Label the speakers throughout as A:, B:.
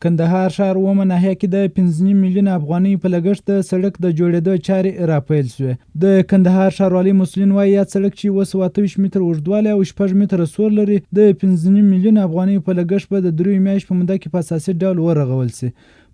A: کندهار ښار اومه ناحیه کې د 15 میلیون افغانۍ په لګښت د سړک د جوړېدو چارې راپیل شوې. د کندهار ښاروالي مسؤلین وایي یاد سړک چې 28 متره اوږدوالی او 6 متره سور لري د 15 میلیون افغانۍ په لګښت به د 3 میاشتو په موده کې په اساسي ډول ورغول شي.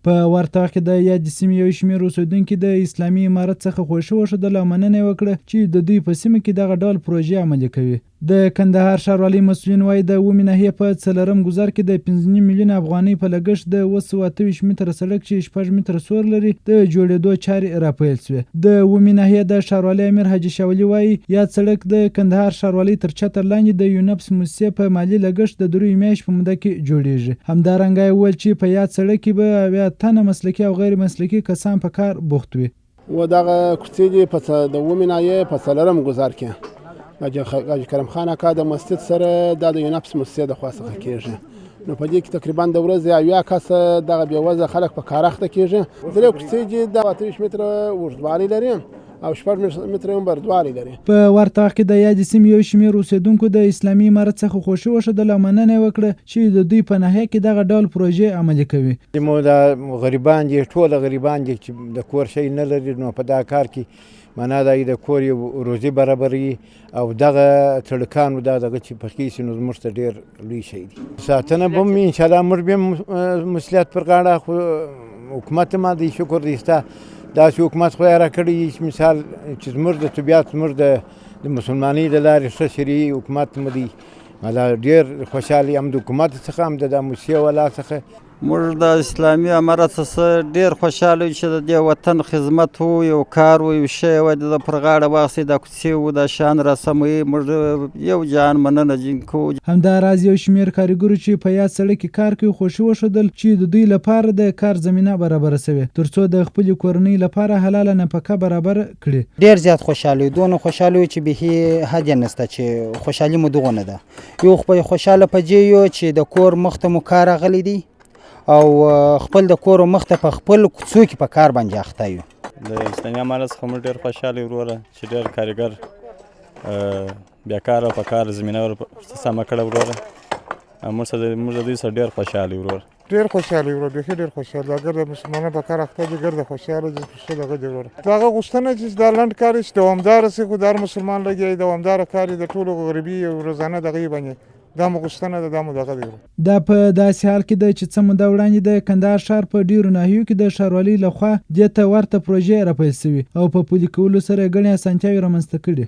A: په ورته وخت کې د یادې سیمې یو شمېر اوسېدونکي د اسلامي امارت څخه خوښي وښودله او مننه یې وکړه چې د دوی په سیمه کې دغه ډول پروژې عملي کوي. د کندهار ښاروالي مسؤلین وایي د اومې ناحیې په 4م ګذر کې د 15 میلیون افغانۍ په لګښت د 28 متره سړک چې 6 متره سور لري د جوړېدو چارې راپیل شوې. د اومې ناحیې د ښاروالي امیر حاجي شاولي وایي یاد سړک د کندهار ښاروالۍ تر چتر لاندې د یونپس موسسې په مالي لګښت د 3 میاشتو په موده کې جوړېږي. همدارنګه یې وویل چې په یاد سړک کې به 8 تنه مسلکي او غیر مسلکي کسان په کار بوخت وي.
B: و دغه کوڅې دي په د اومې ناحیې په 4م ګذر کې حاجي کرم خان اکا د مسجد سره د یونپس موسسې د خوا څخه کېږي. نو په دې کې تقریبا د ورځې 80 کسه دغه بېوزله خلک په کار اخته کېږي. درې کوڅې دي د 28 متره اوږدوالی لري او 6 متره هم بردوالی لري.
A: په ورته وخت کې د یادې سیمې یو شمېر اوسېدونکو د اسلامي امارت څخه خوښي وښودله او مننه یې وکړه چې د دوی په ناحیه کې دغه ډول پروژې عملي کوي.
C: د غریبان دي ټول غریبان دي چې د کور شی نه لري نو په دا کار کې معنا دا د کور یو روزي برابري او دغه تړکانو دغه چې پخې شي نو زموږ ته ډېر لوی شی دي. ساتنه به هم انشاءالله موږ به مسؤلیت پر غاړه خو حکومت ما دی شکر دی ستا داسې حکومت خدای راکړی چې مثال چې زموږ د طبیعت زموږ د مسلمانۍ د لارې ښه شرعي حکومت مو دی ډېر خوشحاله یم د حکومت څخه هم د موسسې والا څخه.
D: موږ د اسلامي امارت څخه ډېر خوشحاله یو چې د دې وطن خدمت و یو کار و یو شی و د پر غاړه واخیستې دا کوڅې و دا شیان راسموي موږ یو جان مننه کوو.
A: همداراز یو شمېر کارګرو چې په یاد سړک کې کار کوي خوښي وښودل چې د دوی لپاره د کار زمینه برابره شوې تر څو د خپلې کورنۍ لپاره حلاله نفقه برابر کړي.
E: ډېر زیات خوشحاله یو دونه خوشحاله یو چې بهي حد نشته چې خوشحالي مو دغونه ده. یو خو خوشحاله په دې یو چې د کور مخ ته مو کار راغلی دی او خپل د کور مخ ته په خپل کوڅو کې په کار باندې اخته یو.
F: د اسلامي امارت څخه موږ ډېر خوشحاله یو وروره چې ډېر کارګر بیکاره په کار زمینه سمه کړه وروره. موږ د دوی سره ډېر خوشحاله یو وروره.
G: ډېر خوشحاله یو بیخي ډېر خوشحاله اگر د مسلمانانو په کار اخته دي ګرده خوشحاله دي څه دغه دی وروره. دغه غوښتنه چې دا لنډ کار چې دوامداره شي خو د هر مسلمان لګي دوامداره کار د ټولو غریبي روزانه دغه باندې دا مو غوښتنه ده دا مو دغه دی.
A: دا په داسې حال کې ده چې څه موده وړاندې د کندهار ښار په ډېرو ناحیو کې د ښاروالۍ لخوا دې ته ورته پروژې راپیل شوي او په پلي کولو سره ګڼې اسانتیاوې رامنځته کړي.